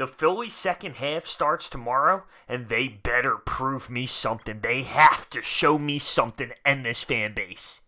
The Phillies' second half starts tomorrow, and they better prove me something. They have to show me something and this fan base.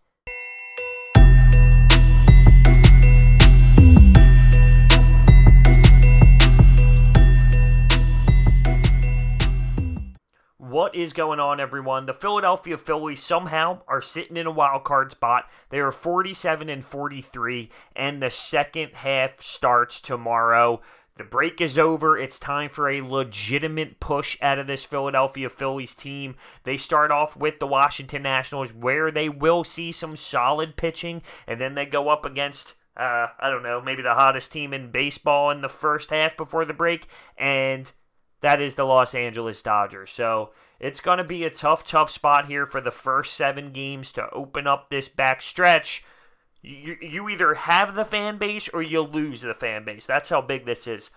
What is going on, everyone? The Philadelphia Phillies somehow are sitting in a wild card spot. They are 47-43, and the second half starts tomorrow. The break is over. It's time for a legitimate push out of this Philadelphia Phillies team. They start off with the Washington Nationals, where they will see some solid pitching, and then they go up against, maybe the hottest team in baseball in the first half before the break, and that is the Los Angeles Dodgers. So it's going to be a tough spot here for the first 7 games to open up this back stretch. You either have the fan base or you lose the fan base. That's how big this is.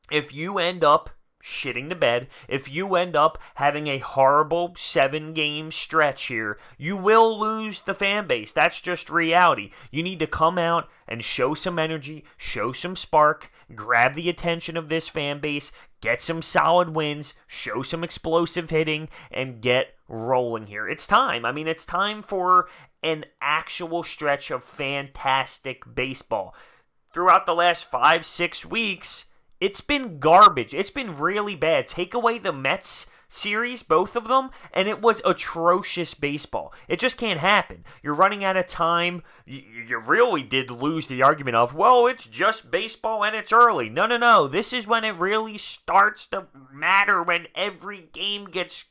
If you end up shitting the bed, if you end up having a horrible 7-game stretch here, you will lose the fan base. That's just reality. You need to come out and show some energy, show some spark, grab the attention of this fan base, get some solid wins, show some explosive hitting, and get rolling here. It's time. It's time for an actual stretch of fantastic baseball. Throughout the last 5-6 weeks, it's been garbage. It's been really bad. Take away the Mets series, both of them, and it was atrocious baseball. It just can't happen. You're running out of time. You really did lose the argument of, well, it's just baseball and it's early. No. This is when it really starts to matter, when every game gets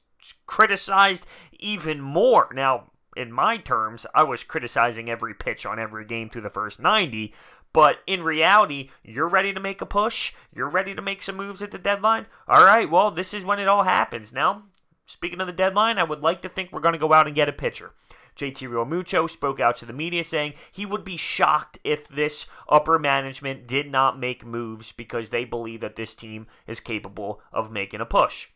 criticized even more. Now, in my terms, I was criticizing every pitch on every game through the first 90, but in reality, you're ready to make a push, you're ready to make some moves at the deadline. All right, well, this is when it all happens. Now, speaking of the deadline, I would like to think we're going to go out and get a pitcher. JT Realmuto spoke out to the media saying he would be shocked if this upper management did not make moves because they believe that this team is capable of making a push.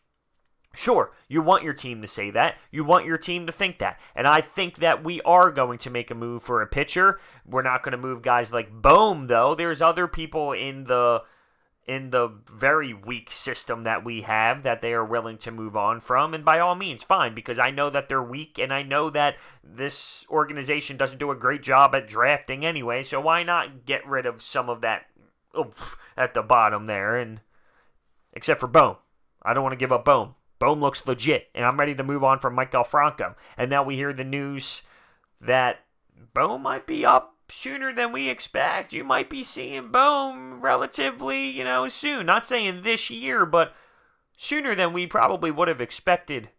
Sure, you want your team to say that. You want your team to think that. And I think that we are going to make a move for a pitcher. We're not going to move guys like Bohm, though. There's other people in the very weak system that we have that they are willing to move on from. And by all means, fine, because I know that they're weak, and I know that this organization doesn't do a great job at drafting anyway. So why not get rid of some of that oomph at the bottom there? And except for Bohm. I don't want to give up Bohm. Bohm looks legit, and I'm ready to move on from Maikel Franco. And now we hear the news that Bohm might be up sooner than we expect. You might be seeing Bohm relatively, soon. Not saying this year, but sooner than we probably would have expected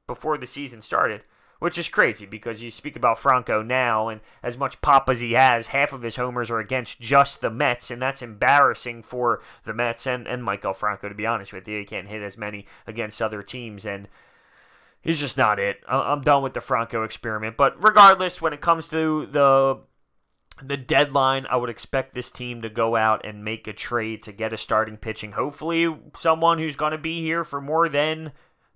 before the season started. Which is crazy, because you speak about Franco now, and as much pop as he has, half of his homers are against just the Mets, and that's embarrassing for the Mets and Maikel Franco, to be honest with you. He can't hit as many against other teams, and he's just not it. I'm done with the Franco experiment. But regardless, when it comes to the deadline, I would expect this team to go out and make a trade to get a starting pitching. Hopefully, someone who's going to be here for more than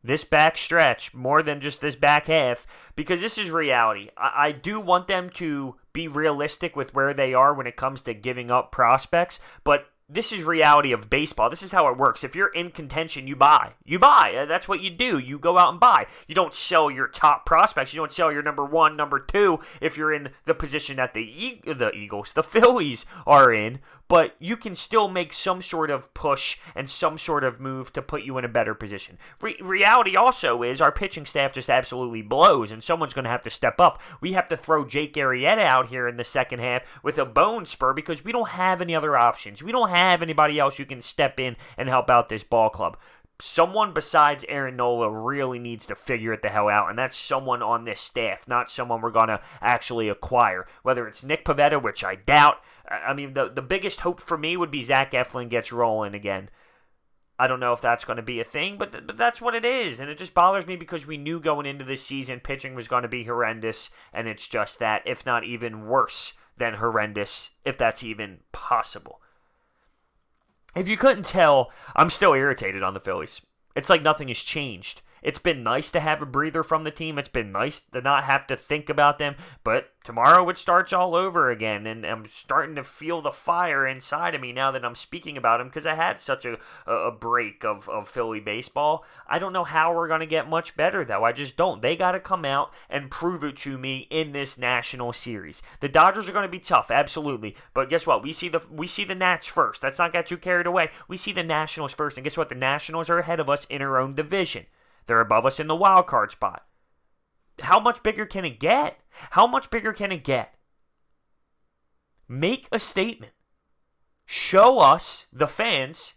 this back stretch, more than just this back half, because this is reality. I do want them to be realistic with where they are when it comes to giving up prospects, but this is reality of baseball. This is how it works. If you're in contention, you buy. You buy. That's what you do. You go out and buy. You don't sell your top prospects. You don't sell your number 1, number 2 if you're in the position that the Phillies are in. But you can still make some sort of push and some sort of move to put you in a better position. Reality also is our pitching staff just absolutely blows, and someone's going to have to step up. We have to throw Jake Arrieta out here in the second half with a bone spur because we don't have any other options. We don't have anybody else who can step in and help out this ball club. Someone besides Aaron Nola really needs to figure it the hell out, and that's someone on this staff, not someone we're going to actually acquire. Whether it's Nick Pivetta, which I doubt. The biggest hope for me would be Zach Eflin gets rolling again. I don't know if that's going to be a thing, but that's what it is, and it just bothers me because we knew going into this season pitching was going to be horrendous, and it's just that, if not even worse than horrendous, if that's even possible. If you couldn't tell, I'm still irritated on the Phillies. It's like nothing has changed. It's been nice to have a breather from the team. It's been nice to not have to think about them. But tomorrow it starts all over again, and I'm starting to feel the fire inside of me now that I'm speaking about them because I had such a break of Philly baseball. I don't know how we're going to get much better, though. I just don't. They got to come out and prove it to me in this national series. The Dodgers are going to be tough, absolutely. But guess what? We see the Nats first. Let's not get too carried away. We see the Nationals first, and guess what? The Nationals are ahead of us in our own division. They're above us in the wild card spot. How much bigger can it get? How much bigger can it get? Make a statement. Show us, the fans,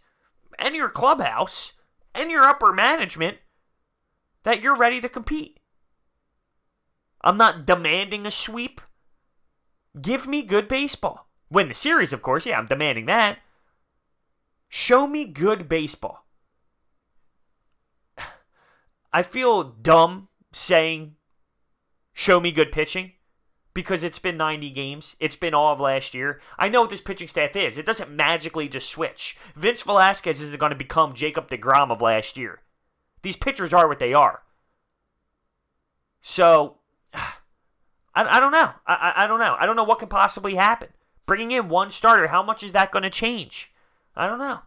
and your clubhouse, and your upper management, that you're ready to compete. I'm not demanding a sweep. Give me good baseball. Win the series, of course. Yeah, I'm demanding that. Show me good baseball. I feel dumb saying, show me good pitching, because it's been 90 games. It's been all of last year. I know what this pitching staff is. It doesn't magically just switch. Vince Velasquez isn't going to become Jacob deGrom of last year. These pitchers are what they are. So, I don't know. I don't know. I don't know what could possibly happen. Bringing in one starter, how much is that going to change? I don't know.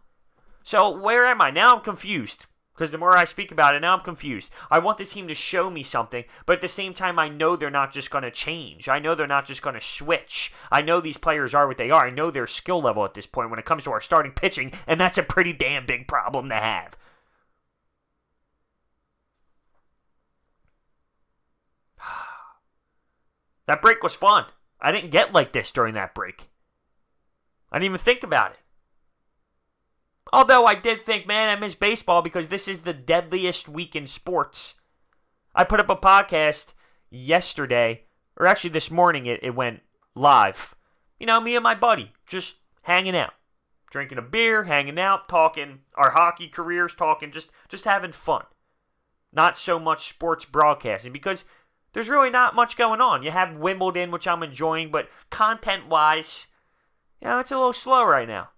So, where am I? Now I'm confused. Because the more I speak about it, now I'm confused. I want this team to show me something, but at the same time, I know they're not just going to change. I know they're not just going to switch. I know these players are what they are. I know their skill level at this point when it comes to our starting pitching, and that's a pretty damn big problem to have. That break was fun. I didn't get like this during that break. I didn't even think about it. Although I did think, man, I miss baseball because this is the deadliest week in sports. I put up a podcast yesterday, or actually this morning it went live. You know, me and my buddy just hanging out. Drinking a beer, hanging out, talking our hockey careers, talking just having fun. Not so much sports broadcasting because there's really not much going on. You have Wimbledon, which I'm enjoying, but content-wise, you know, it's a little slow right now.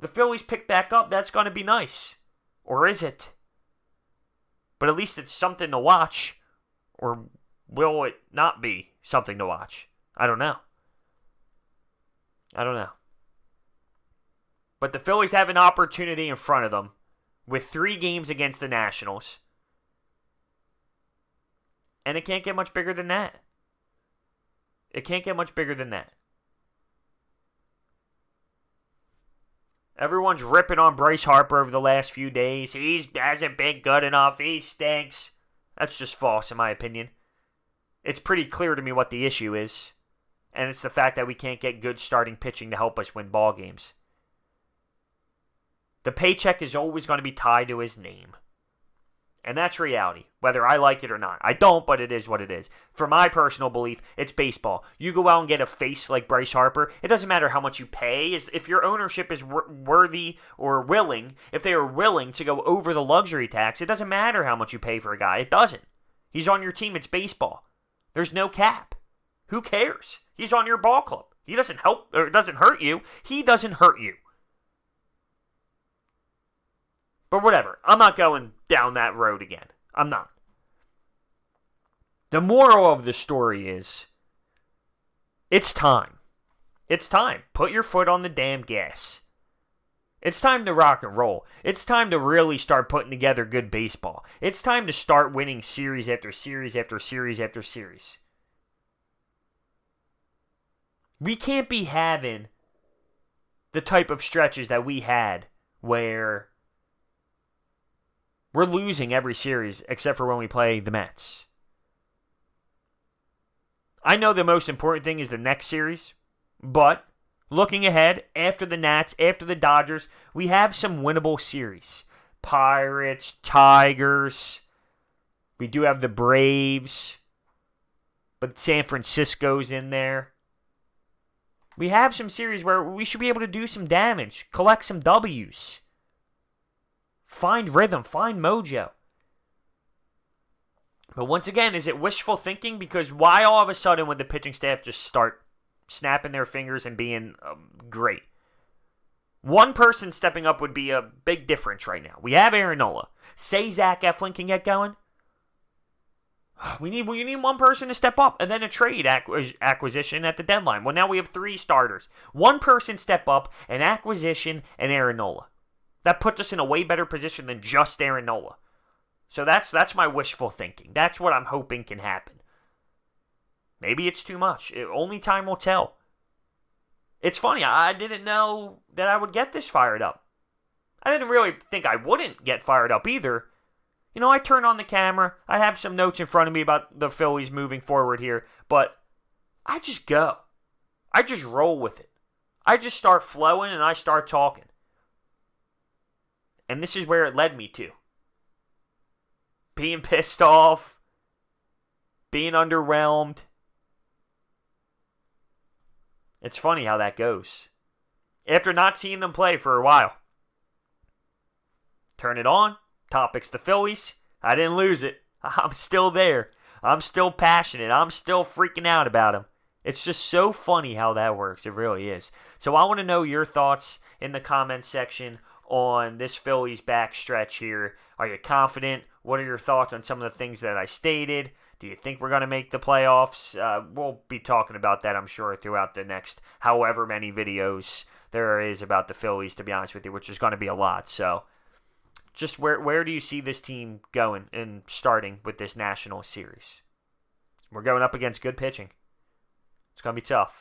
The Phillies pick back up, that's going to be nice. Or is it? But at least it's something to watch. Or will it not be something to watch? I don't know. But the Phillies have an opportunity in front of them with 3 games against the Nationals. And it can't get much bigger than that. It can't get much bigger than that. Everyone's ripping on Bryce Harper over the last few days. He hasn't been good enough. He stinks. That's just false, in my opinion. It's pretty clear to me what the issue is. And it's the fact that we can't get good starting pitching to help us win ball games. The paycheck is always going to be tied to his name. And that's reality, whether I like it or not. I don't, but it is what it is. For my personal belief, it's baseball. You go out and get a face like Bryce Harper, it doesn't matter how much you pay. If your ownership is worthy or willing, if they are willing to go over the luxury tax, it doesn't matter how much you pay for a guy. It doesn't. He's on your team. It's baseball. There's no cap. Who cares? He's on your ball club. He doesn't help or doesn't hurt you. He doesn't hurt you. But whatever. I'm not going down that road again. I'm not. The moral of the story is, it's time. It's time. Put your foot on the damn gas. It's time to rock and roll. It's time to really start putting together good baseball. It's time to start winning series after series after series after series. We can't be having the type of stretches that we had where we're losing every series except for when we play the Mets. I know the most important thing is the next series, but looking ahead, after the Nats, after the Dodgers, we have some winnable series. Pirates, Tigers, we do have the Braves, but San Francisco's in there. We have some series where we should be able to do some damage, collect some W's. Find rhythm, find mojo. But once again, is it wishful thinking? Because why all of a sudden would the pitching staff just start snapping their fingers and being great? One person stepping up would be a big difference right now. We have Aaron Nola. Say Zach Eflin can get going. We need one person to step up, and then a trade acquisition at the deadline. Well, now we have 3 starters. One person step up, an acquisition, and Aaron Nola. That puts us in a way better position than just Aaron Nola. So that's my wishful thinking. That's what I'm hoping can happen. Maybe it's too much. Only time will tell. It's funny, I didn't know that I would get this fired up. I didn't really think I wouldn't get fired up either. You know, I turn on the camera. I have some notes in front of me about the Phillies moving forward here, but I just go. I just roll with it. I just start flowing and I start talking. And this is where it led me to. Being pissed off, being underwhelmed. It's funny how that goes. After not seeing them play for a while. Turn it on. Topics the Phillies. I didn't lose it. I'm still there. I'm still passionate. I'm still freaking out about them. It's just so funny how that works. It really is. So I want to know your thoughts in the comments section on this Phillies backstretch here. Are you confident? What are your thoughts on some of the things that I stated? Do you think we're going to make the playoffs? We'll be talking about that, I'm sure, throughout the next however many videos there is about the Phillies, to be honest with you, which is going to be a lot. So just where do you see this team going and starting with this National Series? We're going up against good pitching. It's going to be tough.